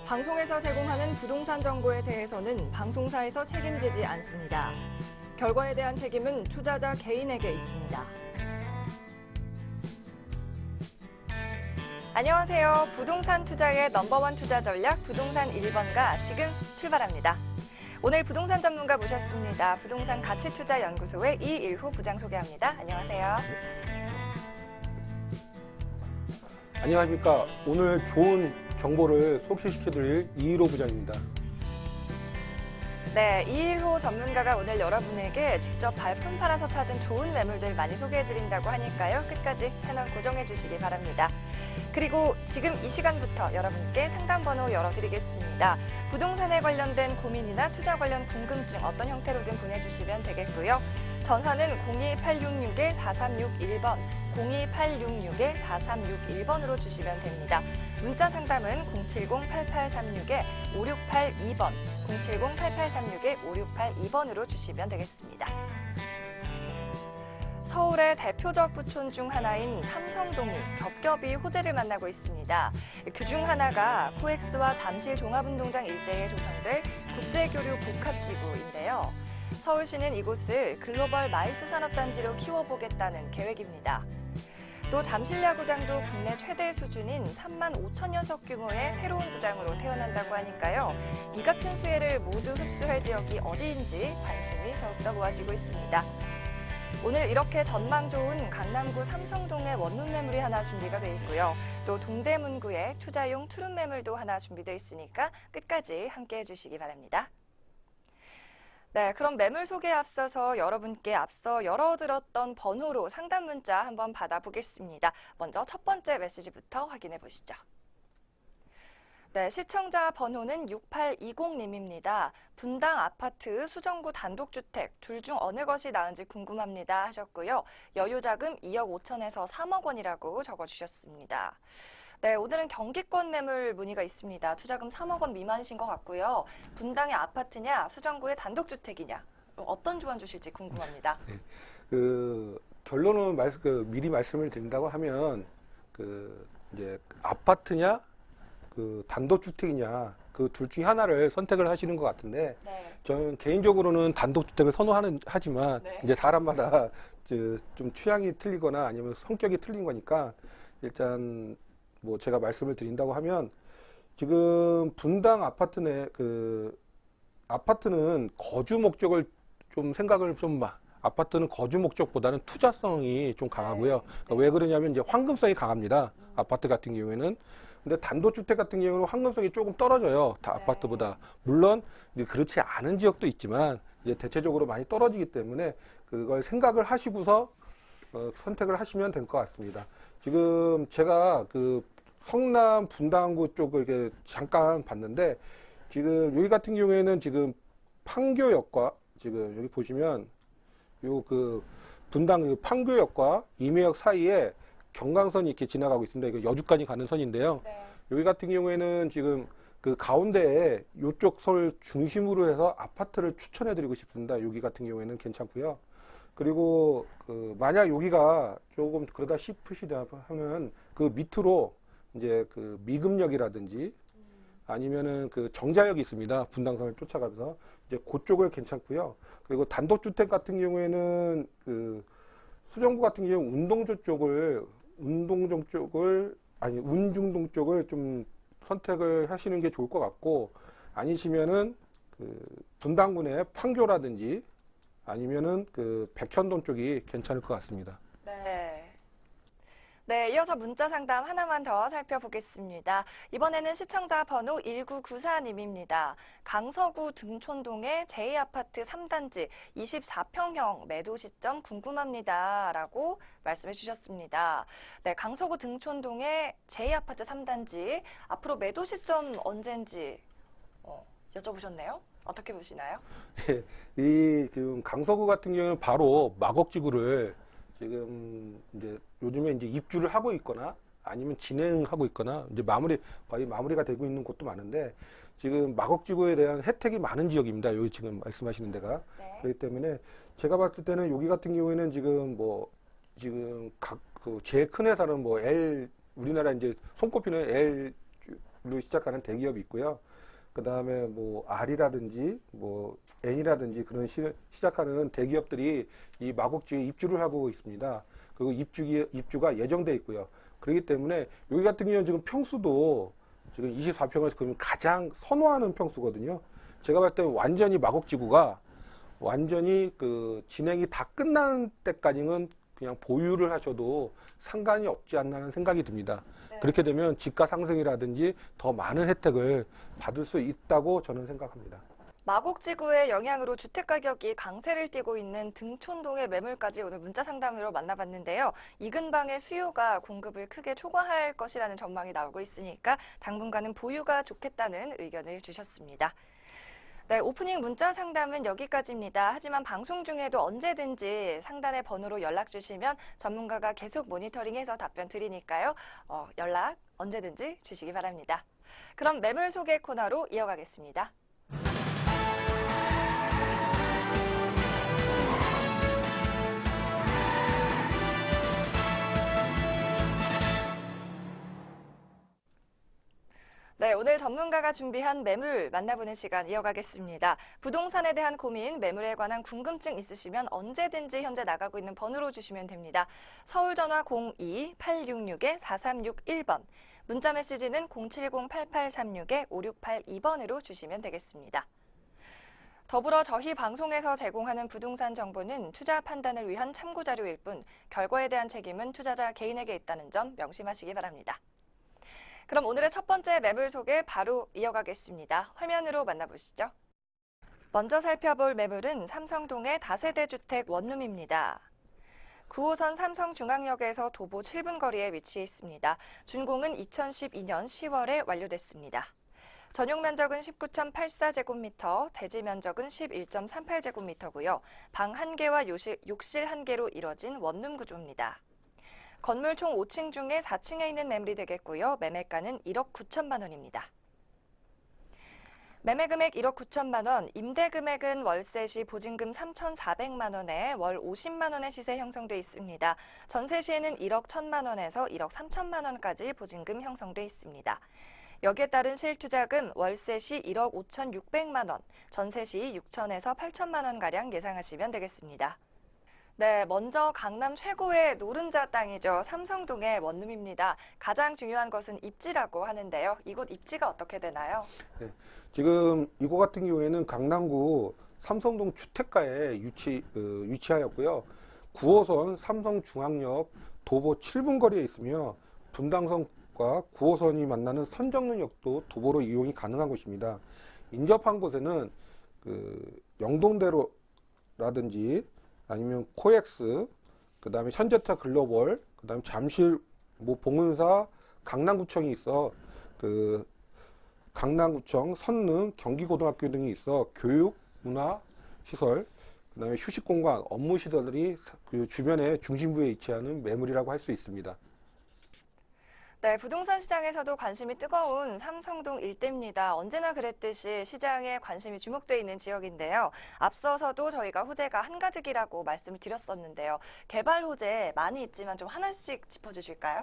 방송에서 제공하는 부동산 정보에 대해서는 방송사에서 책임지지 않습니다. 결과에 대한 책임은 투자자 개인에게 있습니다. 안녕하세요. 부동산 투자의 넘버원 투자 전략 부동산 1번가 지금 출발합니다. 오늘 부동산 전문가 모셨습니다. 부동산 가치투자연구소의 이일후 부장 소개합니다. 안녕하세요. 안녕하십니까. 오늘 좋은 정보를 소개시켜드릴 이일호 부장입니다. 네, 이일호 전문가가 오늘 여러분에게 직접 발품 팔아서 찾은 좋은 매물들 많이 소개해드린다고 하니까요. 끝까지 채널 고정해주시기 바랍니다. 그리고 지금 이 시간부터 여러분께 상담번호 열어드리겠습니다. 부동산에 관련된 고민이나 투자 관련 궁금증 어떤 형태로든 보내주시면 되겠고요. 전화는 02866-4361번, 02866-4361번으로 주시면 됩니다. 문자 상담은 070-8836-5682번, 070-8836-5682번으로 주시면 되겠습니다. 서울의 대표적 부촌 중 하나인 삼성동이 겹겹이 호재를 만나고 있습니다. 그중 하나가 코엑스와 잠실 종합운동장 일대에 조성될 국제교류 복합지구인데요. 서울시는 이곳을 글로벌 마이스 산업단지로 키워보겠다는 계획입니다. 또 잠실야구장도 국내 최대 수준인 3만 5천여 석 규모의 새로운 구장으로 태어난다고 하니까요. 이 같은 수혜를 모두 흡수할 지역이 어디인지 관심이 더욱더 모아지고 있습니다. 오늘 이렇게 전망 좋은 강남구 삼성동의 원룸 매물이 하나 준비가 돼 있고요. 또 동대문구에 투자용 투룸 매물도 하나 준비되어 있으니까 끝까지 함께해 주시기 바랍니다. 네, 그럼 매물 소개에 앞서서 여러분께 앞서 열어드렸던 번호로 상담 문자 한번 받아보겠습니다. 먼저 첫 번째 메시지부터 확인해 보시죠. 네, 시청자 번호는 6820님입니다. 분당 아파트, 수정구 단독주택 둘 중 어느 것이 나은지 궁금합니다 하셨고요. 여유자금 2억 5천에서 3억 원이라고 적어주셨습니다. 네, 오늘은 경기권 매물 문의가 있습니다. 투자금 3억 원 미만이신 것 같고요. 분당의 아파트냐, 수정구의 단독주택이냐, 어떤 조언 주실지 궁금합니다. 네, 결론은 미리 말씀을 드린다고 하면 이제 아파트냐, 단독주택이냐, 그 둘 중에 하나를 선택을 하시는 것 같은데, 네. 저는 개인적으로는 단독주택을 하지만 네. 이제 사람마다 좀 취향이 틀리거나 아니면 성격이 틀린 거니까 일단 뭐 제가 말씀을 드린다고 하면 지금 분당 아파트 내 아파트는 거주 목적을 좀 생각을 아파트는 거주 목적보다는 투자성이 좀 강하고요. 그러니까 왜 그러냐면 이제 황금성이 강합니다. 아파트 같은 경우에는. 근데 단독주택 같은 경우는 황금성이 조금 떨어져요. 다 아파트보다. 물론 그렇지 않은 지역도 있지만 이제 대체적으로 많이 떨어지기 때문에 그걸 생각을 하시고서 선택을 하시면 될 것 같습니다. 지금 제가 성남 분당구 쪽을 이렇게 잠깐 봤는데 지금 여기 같은 경우에는 지금 판교역과 지금 여기 보시면 분당 판교역과 임해역 사이에 경강선이 이렇게 지나가고 있습니다. 이거 여주까지 가는 선인데요. 네. 여기 같은 경우에는 지금 가운데에 이쪽 서울 중심으로 해서 아파트를 추천해 드리고 싶습니다. 여기 같은 경우에는 괜찮고요. 그리고 만약 여기가 조금 그러다 싶으시다 하면 밑으로 이제 미금역이라든지 아니면은 정자역이 있습니다. 분당선을 쫓아가면서 이제 그쪽을 괜찮고요. 그리고 단독주택 같은 경우에는 수정구 같은 경우 운중동 쪽을 좀 선택을 하시는 게 좋을 것 같고, 아니시면은 분당구 내 판교라든지 아니면은 백현동 쪽이 괜찮을 것 같습니다. 네. 네, 이어서 문자 상담 하나만 더 살펴보겠습니다. 이번에는 시청자 번호 1994님입니다. 강서구 등촌동의 제2아파트 3단지 24평형 매도 시점 궁금합니다. 라고 말씀해 주셨습니다. 네, 강서구 등촌동의 제2아파트 3단지 앞으로 매도 시점 언젠지 여쭤보셨네요. 어떻게 보시나요? 네, 지금 강서구 같은 경우는 바로 마곡지구를 지금 이제 요즘에 이제 입주를 하고 있거나 아니면 진행하고 있거나 이제 거의 마무리가 되고 있는 곳도 많은데 지금 마곡지구에 대한 혜택이 많은 지역입니다. 여기 지금 말씀하시는 데가. 네. 그렇기 때문에 제가 봤을 때는 여기 같은 경우에는 지금 제일 큰 회사는 우리나라 이제 손꼽히는 X로 시작하는 대기업이 있고요. 그 다음에 뭐 R이라든지 뭐 N이라든지 그런 시작하는 대기업들이 이 마곡지에 입주를 하고 있습니다. 그리고 입주가 예정돼 있고요. 그렇기 때문에 여기 같은 경우는 지금 평수도 지금 24평에서 그러면 가장 선호하는 평수거든요. 제가 봤을 때 완전히 마곡지구가 완전히 그 진행이 다 끝난 때까지는 그냥 보유를 하셔도 상관이 없지 않나는 생각이 듭니다. 네. 그렇게 되면 지가 상승이라든지 더 많은 혜택을 받을 수 있다고 저는 생각합니다. 마곡지구의 영향으로 주택가격이 강세를 띠고 있는 등촌동의 매물까지 오늘 문자 상담으로 만나봤는데요. 이 근방의 수요가 공급을 크게 초과할 것이라는 전망이 나오고 있으니까 당분간은 보유가 좋겠다는 의견을 주셨습니다. 네, 오프닝 문자 상담은 여기까지입니다. 하지만 방송 중에도 언제든지 상단의 번호로 연락 주시면 전문가가 계속 모니터링해서 답변 드리니까요. 연락 언제든지 주시기 바랍니다. 그럼 매물 소개 코너로 이어가겠습니다. 네, 오늘 전문가가 준비한 매물 만나보는 시간 이어가겠습니다. 부동산에 대한 고민, 매물에 관한 궁금증 있으시면 언제든지 현재 나가고 있는 번호로 주시면 됩니다. 서울 전화 02-866-4361번, 문자 메시지는 070-8836-5682번으로 주시면 되겠습니다. 더불어 저희 방송에서 제공하는 부동산 정보는 투자 판단을 위한 참고 자료일 뿐 결과에 대한 책임은 투자자 개인에게 있다는 점 명심하시기 바랍니다. 그럼 오늘의 첫 번째 매물 소개 바로 이어가겠습니다. 화면으로 만나보시죠. 먼저 살펴볼 매물은 삼성동의 다세대 주택 원룸입니다. 9호선 삼성중앙역에서 도보 7분 거리에 위치해 있습니다. 준공은 2012년 10월에 완료됐습니다. 전용 면적은 19.84제곱미터, 대지 면적은 11.38제곱미터고요. 방 1개와 욕실 1개로 이뤄진 원룸 구조입니다. 건물 총 5층 중에 4층에 있는 매물이 되겠고요. 매매가는 1억 9천만 원입니다. 매매금액 1억 9천만 원, 임대금액은 월세 시 보증금 3,400만 원에 월 50만 원의 시세 형성돼 있습니다. 전세 시에는 1억 1천만 원에서 1억 3천만 원까지 보증금 형성돼 있습니다. 여기에 따른 실투자금 월세 시 1억 5,600만 원, 전세 시 6천에서 8천만 원가량 예상하시면 되겠습니다. 네, 먼저 강남 최고의 노른자 땅이죠. 삼성동의 원룸입니다. 가장 중요한 것은 입지라고 하는데요. 이곳 입지가 어떻게 되나요? 네, 지금 이곳 같은 경우에는 강남구 삼성동 주택가에 위치하였고요. 9호선 삼성중앙역 도보 7분 거리에 있으며 분당선과 9호선이 만나는 선정릉역도 도보로 이용이 가능한 곳입니다. 인접한 곳에는 영동대로라든지 아니면 코엑스, 그 다음에 현대차 글로벌, 그 다음에 잠실, 봉은사, 강남구청이 있어, 강남구청, 선릉, 경기고등학교 등이 있어 교육, 문화, 시설, 그 다음에 휴식공간, 업무시설들이 그 주변의 중심부에 위치하는 매물이라고 할 수 있습니다. 네, 부동산 시장에서도 관심이 뜨거운 삼성동 일대입니다. 언제나 그랬듯이 시장에 관심이 주목되어 있는 지역인데요. 앞서서도 저희가 호재가 한가득이라고 말씀을 드렸었는데요. 개발 호재 많이 있지만 좀 하나씩 짚어주실까요?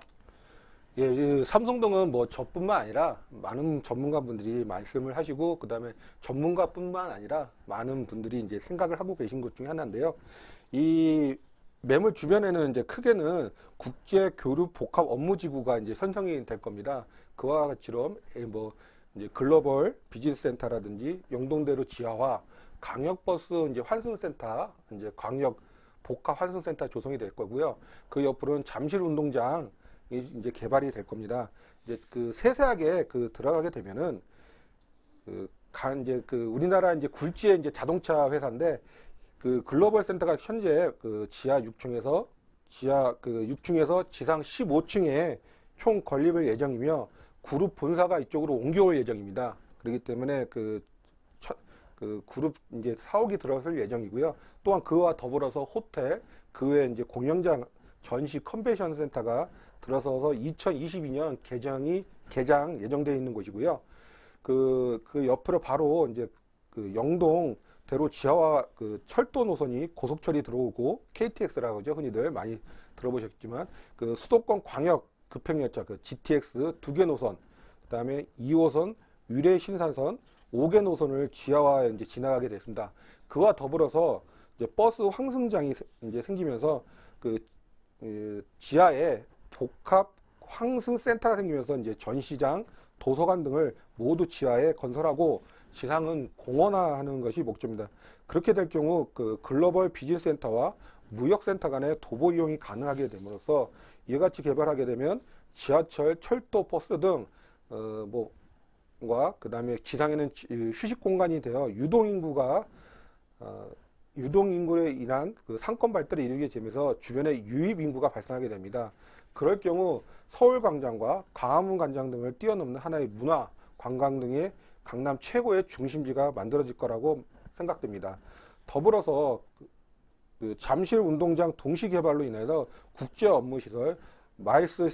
예, 삼성동은 뭐 저뿐만 아니라 많은 전문가분들이 말씀을 하시고, 그 다음에 전문가뿐만 아니라 많은 분들이 이제 생각을 하고 계신 것 중에 하나인데요. 이 매물 주변에는 이제 크게는 국제 교류 복합 업무지구가 이제 선정이 될 겁니다. 그와 같이럼 뭐 이제 글로벌 비즈니스 센터라든지 영동대로 지하화, 광역버스 이제 환승센터, 이제 광역 복합 환승센터 조성이 될 거고요. 그 옆으로는 잠실 운동장이 이제 개발이 될 겁니다. 이제 세세하게 들어가게 되면은 이제 우리나라 이제 굴지의 이제 자동차 회사인데, 글로벌 센터가 현재 지하 6층에서 지상 15층에 총 건립을 예정이며, 그룹 본사가 이쪽으로 옮겨올 예정입니다. 그렇기 때문에 그룹 이제 사옥이 들어설 예정이고요. 또한 그와 더불어서 호텔, 그 외에 이제 공연장, 전시 컨벤션 센터가 들어서서 2022년 개장 예정되어 있는 곳이고요. 그 옆으로 바로 이제 영동 대로 지하화 철도 노선이 고속철이 들어오고, KTX라고 하죠. 흔히들 많이 들어보셨지만 수도권 광역 급행열차 GTX 2개 노선, 그다음에 2호선 위례 신산선 5개 노선을 지하화 이제 지나가게 됐습니다. 그와 더불어서 이제 버스 환승장이 이제 생기면서 지하에 복합 환승 센터가 생기면서 이제 전시장, 도서관 등을 모두 지하에 건설하고 지상은 공원화하는 것이 목적입니다. 그렇게 될 경우 그 글로벌 비즈니스 센터와 무역 센터 간의 도보 이용이 가능하게 됨으로써 이와 같이 개발하게 되면 지하철, 철도, 버스 등 그다음에 지상에는 휴식 공간이 되어 유동 인구로 인한 그 상권 발달을 이루게 되면서 주변에 유입 인구가 발생하게 됩니다. 그럴 경우 서울 광장과 광화문 광장 등을 뛰어넘는 하나의 문화, 관광 등의 강남 최고의 중심지가 만들어질 거라고 생각됩니다. 더불어서 그 잠실 운동장 동시 개발로 인해서 국제 업무 시설, 마이스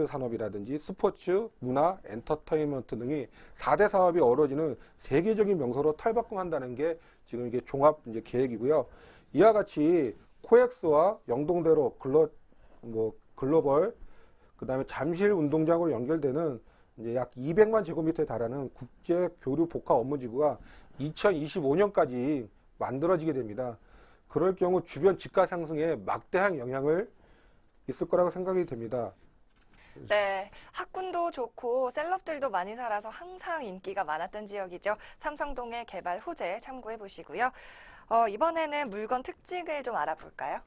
산업이라든지 스포츠, 문화, 엔터테인먼트 등이 4대 사업이 어우러지는 세계적인 명소로 탈바꿈한다는 게 지금 이게 종합 이제 계획이고요. 이와 같이 코엑스와 영동대로 글로벌, 그다음에 잠실 운동장으로 연결되는 이제 약 200만 제곱미터에 달하는 국제 교류 복합 업무지구가 2025년까지 만들어지게 됩니다. 그럴 경우 주변 집가 상승에 막대한 영향을 있을 거라고 생각이 됩니다. 네, 학군도 좋고 셀럽들도 많이 살아서 항상 인기가 많았던 지역이죠. 삼성동의 개발 호재 참고해 보시고요. 이번에는 물건 특징을 좀 알아볼까요?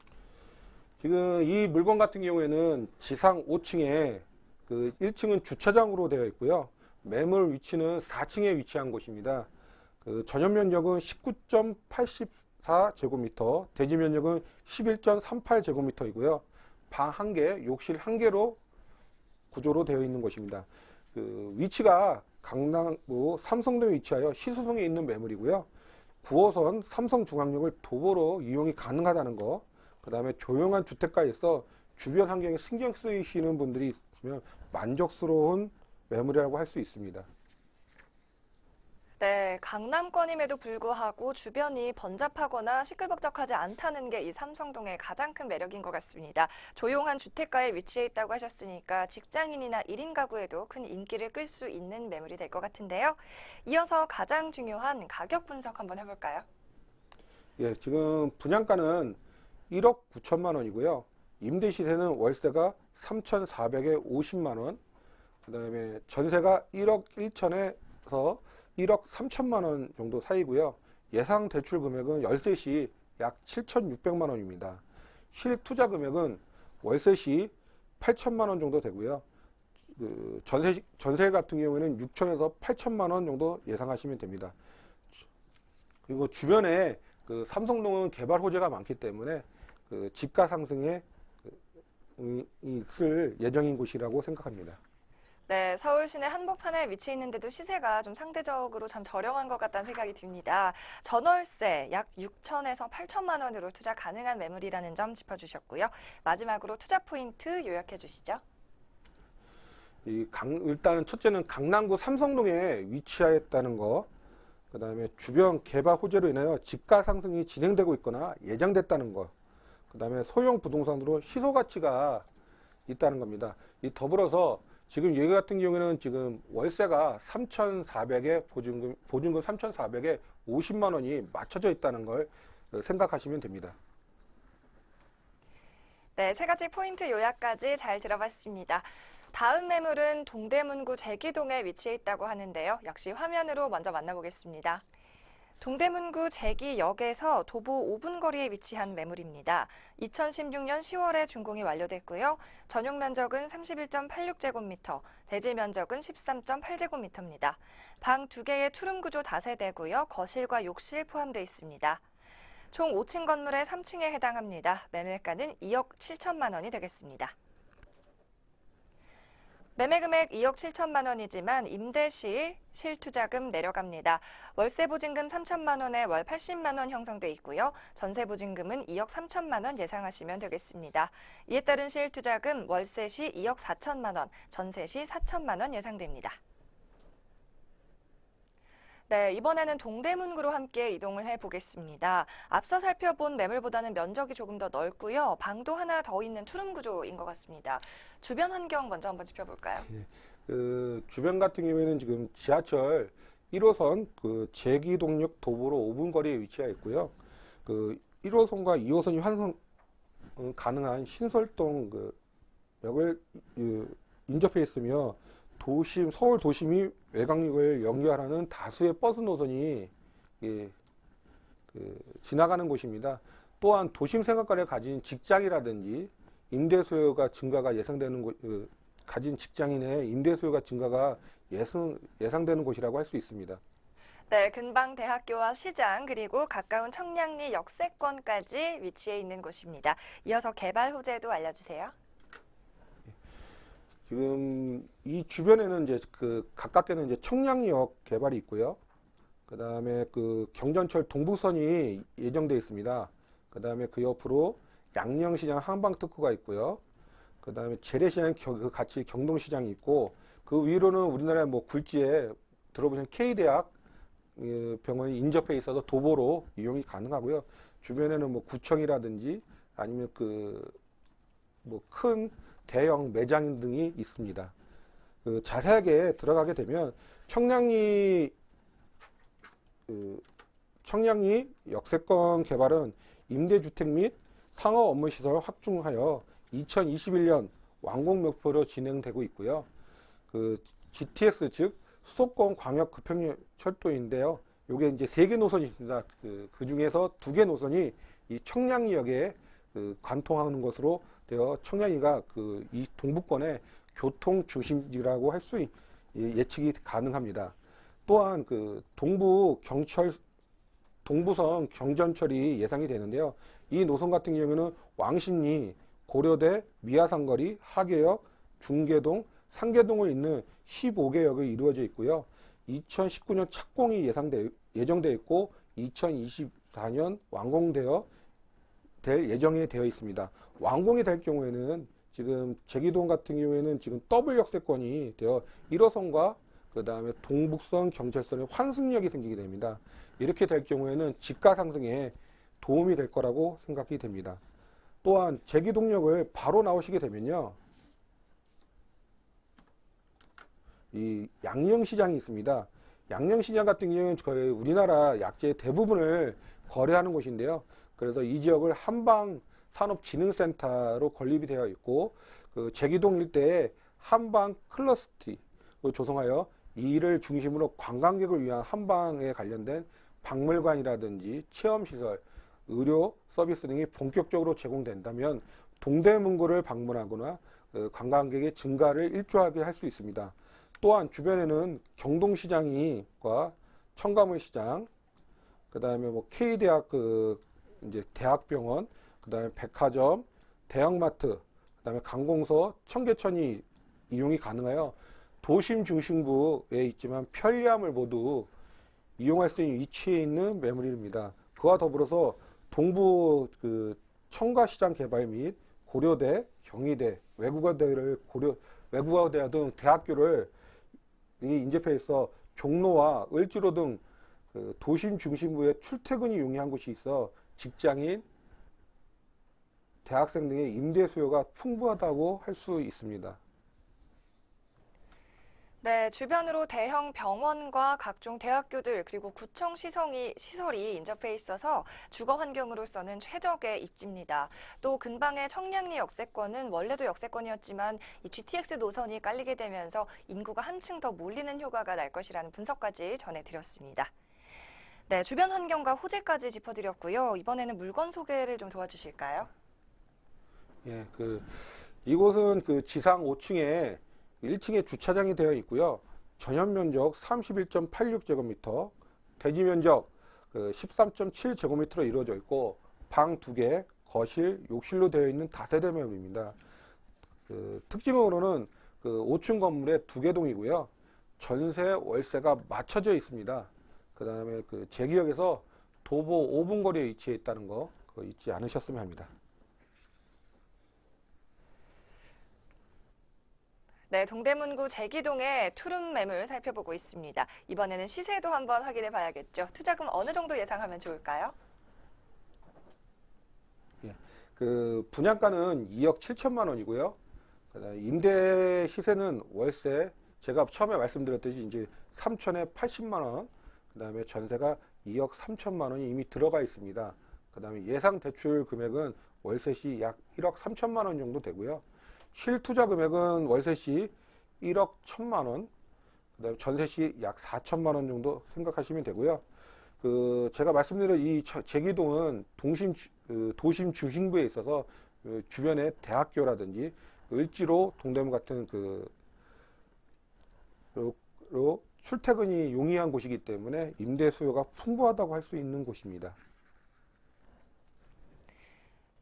지금 이 물건 같은 경우에는 지상 5층에 그 1층은 주차장으로 되어 있고요. 매물 위치는 4층에 위치한 곳입니다. 그 전용 면적은 19.84제곱미터, 대지 면적은 11.38제곱미터이고요. 방 1개, 욕실 1개로 구조로 되어 있는 곳입니다. 그 위치가 강남구 삼성동에 위치하여 시소동에 있는 매물이고요. 9호선 삼성중앙역을 도보로 이용이 가능하다는 거, 그 다음에 조용한 주택가에 있어 주변 환경에 신경 쓰이시는 분들이 있으면 만족스러운 매물이라고 할 수 있습니다. 네, 강남권임에도 불구하고 주변이 번잡하거나 시끌벅적하지 않다는 게 이 삼성동의 가장 큰 매력인 것 같습니다. 조용한 주택가에 위치해 있다고 하셨으니까 직장인이나 1인 가구에도 큰 인기를 끌 수 있는 매물이 될 것 같은데요. 이어서 가장 중요한 가격 분석 한번 해볼까요? 예, 지금 분양가는 1억 9천만 원이고요. 임대 시세는 월세가 3,400에 50만 원, 그 다음에 전세가 1억 1천에서 1억 3천만 원 정도 사이고요. 예상 대출 금액은 열세 시 약 7,600만 원입니다. 실투자 금액은 월세 시 8천만 원 정도 되고요. 그 전세 같은 경우에는 6천에서 8천만 원 정도 예상하시면 됩니다. 그리고 주변에 그 삼성동은 개발 호재가 많기 때문에 그 집가 상승에 있을 예정인 곳이라고 생각합니다. 네, 서울 시내 한복판에 위치해 있는데도 시세가 좀 상대적으로 참 저렴한 것 같다는 생각이 듭니다. 전월세 약 6천에서 8천만 원으로 투자 가능한 매물이라는 점 짚어주셨고요. 마지막으로 투자 포인트 요약해 주시죠. 일단은 첫째는 강남구 삼성동에 위치하였다는 거, 그 다음에 주변 개발 호재로 인하여 집가 상승이 진행되고 있거나 예정됐다는 거, 그 다음에 소형 부동산으로 시소 가치가 있다는 겁니다. 더불어서 지금 여기 같은 경우에는 지금 월세가 3,400에 보증금 3,400에 50만 원이 맞춰져 있다는 걸 생각하시면 됩니다. 네, 세 가지 포인트 요약까지 잘 들어봤습니다. 다음 매물은 동대문구 제기동에 위치해 있다고 하는데요. 역시 화면으로 먼저 만나보겠습니다. 동대문구 제기역에서 도보 5분 거리에 위치한 매물입니다. 2016년 10월에 준공이 완료됐고요. 전용 면적은 31.86제곱미터, 대지 면적은 13.8제곱미터입니다. 방 2개의 투룸 구조 다세대고요. 거실과 욕실 포함되어 있습니다. 총 5층 건물의 3층에 해당합니다. 매매가는 2억 7천만 원이 되겠습니다. 매매금액 2억 7천만 원이지만 임대 시 실투자금 내려갑니다. 월세 보증금 3천만 원에 월 80만 원 형성돼 있고요. 전세 보증금은 2억 3천만 원 예상하시면 되겠습니다. 이에 따른 실투자금 월세 시 2억 4천만 원, 전세 시 4천만 원 예상됩니다. 네, 이번에는 동대문구로 함께 이동을 해보겠습니다. 앞서 살펴본 매물보다는 면적이 조금 더 넓고요. 방도 하나 더 있는 투룸 구조인 것 같습니다. 주변 환경 먼저 한번 짚어볼까요? 예, 그 주변 같은 경우에는 지금 지하철 1호선 그 제기동역 도보로 5분 거리에 위치해 있고요. 그 1호선과 2호선이 환승 가능한 신설동 그 역을 인접해 있으며 서울 도심이 외곽역을 연결하는 다수의 버스 노선이 예, 지나가는 곳입니다. 또한 도심 생활권에 가진 직장이라든지 임대 수요가 증가가 예상되는 가진 직장인의 임대 수요가 증가가 예상되는 곳이라고 할 수 있습니다. 네, 근방 대학교와 시장 그리고 가까운 청량리 역세권까지 위치해 있는 곳입니다. 이어서 개발 호재도 알려주세요. 지금 이 주변에는 이제 가깝게는 이제 청량리역 개발이 있고요. 그 다음에 그 경전철 동부선이 예정되어 있습니다. 그 다음에 그 옆으로 양령시장 한방특구가 있고요. 그 다음에 재래시장 같이 경동시장이 있고 그 위로는 우리나라 뭐 굴지에 들어보신 K대학 병원이 인접해 있어서 도보로 이용이 가능하고요. 주변에는 뭐 구청이라든지 아니면 뭐 큰 대형 매장 등이 있습니다. 자세하게 들어가게 되면 청량리 역세권 개발은 임대주택 및 상업 업무시설 확충하여 2021년 완공 목표로 진행되고 있고요. GTX 즉 수도권 광역 급행철도인데요. 요게 이제 3개 노선이 있습니다. 그 중에서 2개 노선이 이 청량리역에 관통하는 것으로 되어 청량리가 이 동부권의 교통 중심지라고 할 수 예측이 가능합니다. 또한 동부선 경전철이 예상이 되는데요. 이 노선 같은 경우에는 왕십리, 고려대, 미아산거리, 하계역, 중계동, 상계동을 잇는 15개 역이 이루어져 있고요. 2019년 착공이 예정되어 있고 2024년 될 예정이 되어 있습니다. 완공이 될 경우에는 지금 제기동 같은 경우에는 지금 더블 역세권이 되어 1호선과 그 다음에 동북선 경찰선의 환승역이 생기게 됩니다. 이렇게 될 경우에는 집가 상승에 도움이 될 거라고 생각이 됩니다. 또한 제기동역을 바로 나오시게 되면요. 이 양령시장이 있습니다. 양령시장 같은 경우는 거의 우리나라 약재의 대부분을 거래하는 곳인데요. 그래서 이 지역을 한방산업진흥센터로 건립이 되어 있고 제기동 일대에 한방 클러스터를 조성하여 이를 중심으로 관광객을 위한 한방에 관련된 박물관이라든지 체험시설, 의료 서비스 등이 본격적으로 제공된다면 동대문구를 방문하거나 관광객의 증가를 일조하게 할 수 있습니다. 또한 주변에는 경동시장과 청가물시장, 그 다음에 뭐 K대학 이제 대학병원, 그 다음에 백화점, 대형마트, 그 다음에 관공서, 청계천이 이용이 가능하여 도심 중심부에 있지만 편리함을 모두 이용할 수 있는 위치에 있는 매물입니다. 그와 더불어서 동부 청가시장 개발 및 고려대, 경희대, 외국어대와 등 대학교를 인접해 있어 종로와 을지로 등 도심 중심부에 출퇴근이 용이한 곳이 있어 직장인, 대학생 등의 임대 수요가 풍부하다고 할 수 있습니다. 네, 주변으로 대형 병원과 각종 대학교들 그리고 구청 시설이 인접해 있어서 주거 환경으로서는 최적의 입지입니다. 또 근방의 청량리 역세권은 원래도 역세권이었지만 이 GTX 노선이 깔리게 되면서 인구가 한층 더 몰리는 효과가 날 것이라는 분석까지 전해드렸습니다. 네, 주변 환경과 호재까지 짚어드렸고요. 이번에는 물건 소개를 좀 도와주실까요? 예, 이곳은 지상 5층에 1층에 주차장이 되어 있고요. 전용 면적 31.86제곱미터, 대지 면적 13.7제곱미터로 이루어져 있고 방 2개, 거실, 욕실로 되어 있는 다세대 매물입니다. 특징으로는 5층 건물에 2개 동이고요. 전세, 월세가 맞춰져 있습니다. 그 다음에 제기역에서 도보 5분 거리에 위치해 있다는 거 잊지 않으셨으면 합니다. 네, 동대문구 제기동의 투룸 매물 살펴보고 있습니다. 이번에는 시세도 한번 확인해 봐야겠죠. 투자금 어느 정도 예상하면 좋을까요? 예, 분양가는 2억 7천만 원이고요. 임대 시세는 월세 제가 처음에 말씀드렸듯이 이제 3천에 80만 원, 그다음에 전세가 2억 3천만 원이 이미 들어가 있습니다. 그다음에 예상 대출 금액은 월세 시 약 1억 3천만 원 정도 되고요. 실투자 금액은 월세 시 1억 1천만 원, 그다음에 전세 시 약 4천만 원 정도 생각하시면 되고요. 제가 말씀드린 이 제기동은 도심 중심부에 있어서 주변에 대학교라든지 을지로, 동대문 같은 출퇴근이 용이한 곳이기 때문에 임대 수요가 풍부하다고 할 수 있는 곳입니다.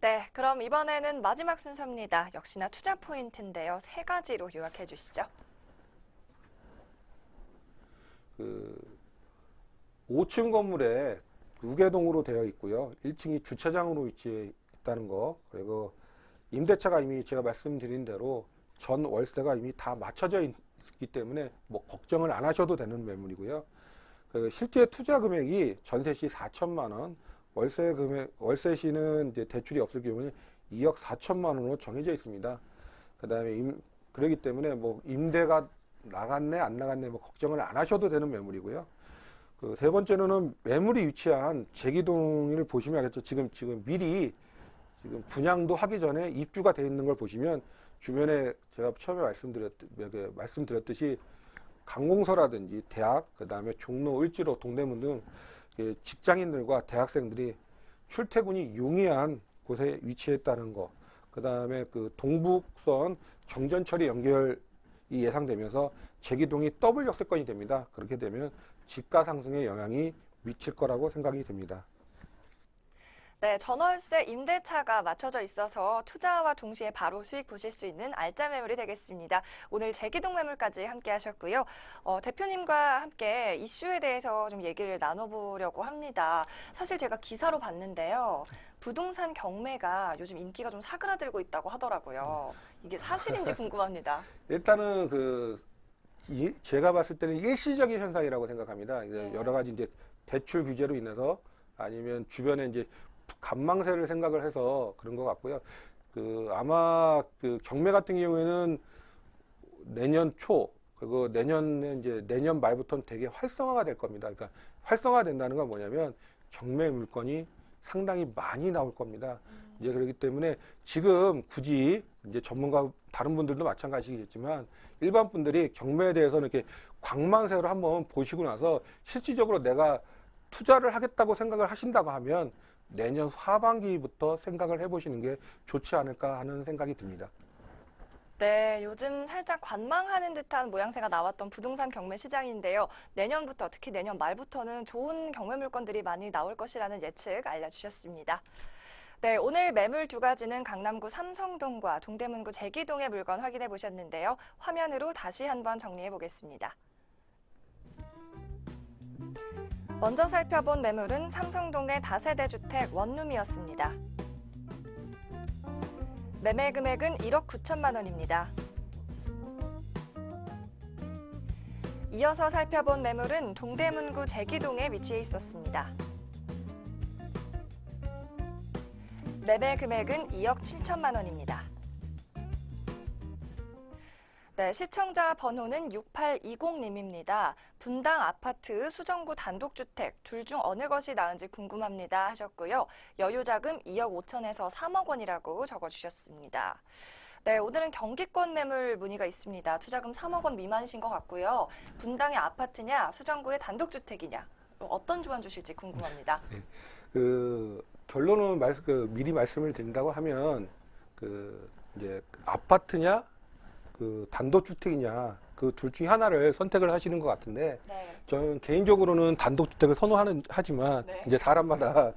네, 그럼 이번에는 마지막 순서입니다. 역시나 투자 포인트인데요. 세 가지로 요약해 주시죠. 5층 건물에 우개동으로 되어 있고요. 1층이 주차장으로 위치해 있다는 거, 그리고 임대차가 이미 제가 말씀드린 대로 전 월세가 이미 다 맞춰져 있기 때문에 뭐 걱정을 안 하셔도 되는 매물이고요. 실제 투자 금액이 전세 시 4천만 원, 월세 시는 이제 대출이 없을 경우는 2억 4천만 원으로 정해져 있습니다. 그다음에 그러기 때문에 뭐 임대가 나갔네 안 나갔네 뭐 걱정을 안 하셔도 되는 매물이고요. 세 번째로는 매물이 위치한 제기동을 보시면 알겠죠. 지금 미리 분양도 하기 전에 입주가 되어 있는 걸 보시면 주변에 제가 처음에 말씀드렸듯이 관공서라든지 대학, 그다음에 종로, 을지로, 동대문 등 직장인들과 대학생들이 출퇴근이 용이한 곳에 위치했다는 거, 그다음에 동북선 정전철이 연결이 예상되면서 제기동이 더블 역세권이 됩니다. 그렇게 되면 집가 상승에 영향이 미칠 거라고 생각이 됩니다. 네, 전월세 임대차가 맞춰져 있어서 투자와 동시에 바로 수익 보실 수 있는 알짜 매물이 되겠습니다. 오늘 제기동 매물까지 함께 하셨고요. 대표님과 함께 이슈에 대해서 좀 얘기를 나눠보려고 합니다. 사실 제가 기사로 봤는데요. 부동산 경매가 요즘 인기가 좀 사그라들고 있다고 하더라고요. 이게 사실인지 궁금합니다. 일단은 제가 봤을 때는 일시적인 현상이라고 생각합니다. 여러 가지 이제 대출 규제로 인해서 아니면 주변에 이제 관망세를 생각을 해서 그런 것 같고요. 아마 경매 같은 경우에는 내년 초, 그리고 내년 말부터는 되게 활성화가 될 겁니다. 그러니까 활성화된다는 건 뭐냐면 경매 물건이 상당히 많이 나올 겁니다. 이제 그렇기 때문에 지금 굳이 이제 전문가 다른 분들도 마찬가지겠지만 일반 분들이 경매에 대해서는 이렇게 관망세로 한번 보시고 나서 실질적으로 내가 투자를 하겠다고 생각을 하신다고 하면 내년 하반기부터 생각을 해보시는 게 좋지 않을까 하는 생각이 듭니다. 네, 요즘 살짝 관망하는 듯한 모양새가 나왔던 부동산 경매 시장인데요. 내년부터, 특히 내년 말부터는 좋은 경매 물건들이 많이 나올 것이라는 예측 알려주셨습니다. 네, 오늘 매물 두 가지는 강남구 삼성동과 동대문구 제기동의 물건 확인해 보셨는데요. 화면으로 다시 한번 정리해 보겠습니다. 먼저 살펴본 매물은 삼성동의 다세대 주택 원룸이었습니다. 매매 금액은 1억 9천만 원입니다. 이어서 살펴본 매물은 동대문구 제기동에 위치해 있었습니다. 매매 금액은 2억 7천만 원입니다. 네, 시청자 번호는 6820님입니다. 분당 아파트, 수정구 단독주택 둘 중 어느 것이 나은지 궁금합니다 하셨고요. 여유자금 2억 5천에서 3억 원이라고 적어주셨습니다. 네, 오늘은 경기권 매물 문의가 있습니다. 투자금 3억 원 미만이신 것 같고요. 분당의 아파트냐, 수정구의 단독주택이냐, 어떤 조언 주실지 궁금합니다. 네, 결론은 미리 말씀을 드린다고 하면 이제 아파트냐, 단독주택이냐, 그 둘 중에 하나를 선택을 하시는 것 같은데, 네. 저는 개인적으로는 단독주택을 하지만, 네. 이제 사람마다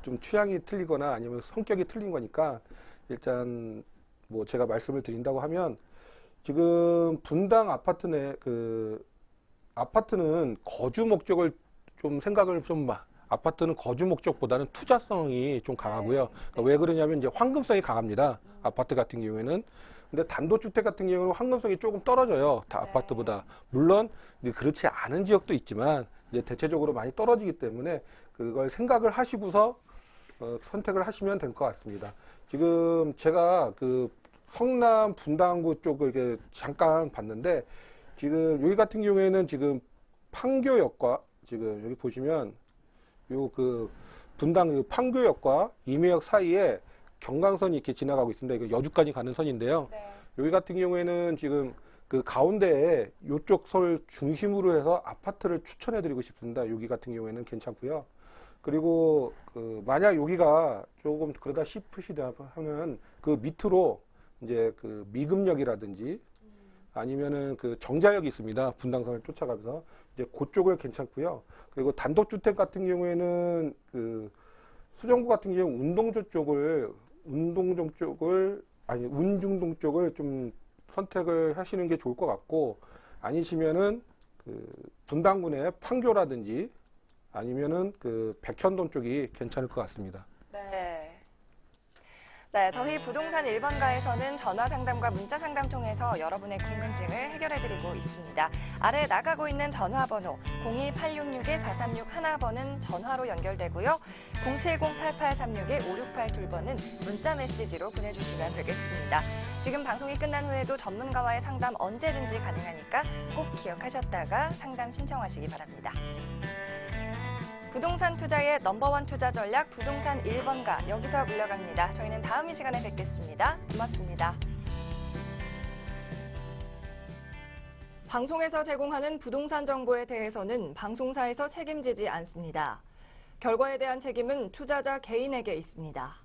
좀 취향이 틀리거나 아니면 성격이 틀린 거니까, 일단, 뭐 제가 말씀을 드린다고 하면, 지금 분당 아파트 아파트는 거주 목적을 좀 생각을 아파트는 거주 목적보다는 투자성이 좀 강하고요. 그러니까 왜 그러냐면 이제 황금성이 강합니다. 아파트 같은 경우에는. 근데 단독주택 같은 경우는 황금성이 조금 떨어져요. 다 아파트보다. 물론 그렇지 않은 지역도 있지만 이제 대체적으로 많이 떨어지기 때문에 그걸 생각을 하시고서 선택을 하시면 될 것 같습니다. 지금 제가 성남 분당구 쪽을 이렇게 잠깐 봤는데 지금 여기 같은 경우에는 지금 판교역과 지금 여기 보시면 요 그 분당 그 판교역과 임해역 사이에 경강선이 이렇게 지나가고 있습니다. 이거 여주까지 가는 선인데요. 네. 여기 같은 경우에는 지금 그 가운데에 요쪽 설 중심으로 해서 아파트를 추천해 드리고 싶습니다. 여기 같은 경우에는 괜찮고요. 그리고 그 만약 여기가 조금 그러다 싶으시다 하면 그 밑으로 이제 그 미금역이라든지 아니면은 그 정자역이 있습니다. 분당선을 쫓아가면서 이제 그쪽을 괜찮고요. 그리고 단독주택 같은 경우에는 그 수정구 같은 경우 운중동 쪽을 좀 선택을 하시는 게 좋을 것 같고, 아니시면은 그 분당군의 판교라든지 아니면은 그 백현동 쪽이 괜찮을 것 같습니다. 네. 네, 저희 부동산 1번가에서는 전화 상담과 문자 상담 통해서 여러분의 궁금증을 해결해드리고 있습니다. 아래 나가고 있는 전화번호 02866-4361번은 전화로 연결되고요. 070-8836-5682번은 문자 메시지로 보내주시면 되겠습니다. 지금 방송이 끝난 후에도 전문가와의 상담 언제든지 가능하니까 꼭 기억하셨다가 상담 신청하시기 바랍니다. 부동산 투자의 넘버원 투자 전략 부동산 1번가 여기서 물러갑니다. 저희는 다음 이 시간에 뵙겠습니다. 고맙습니다. 방송에서 제공하는 부동산 정보에 대해서는 방송사에서 책임지지 않습니다. 결과에 대한 책임은 투자자 개인에게 있습니다.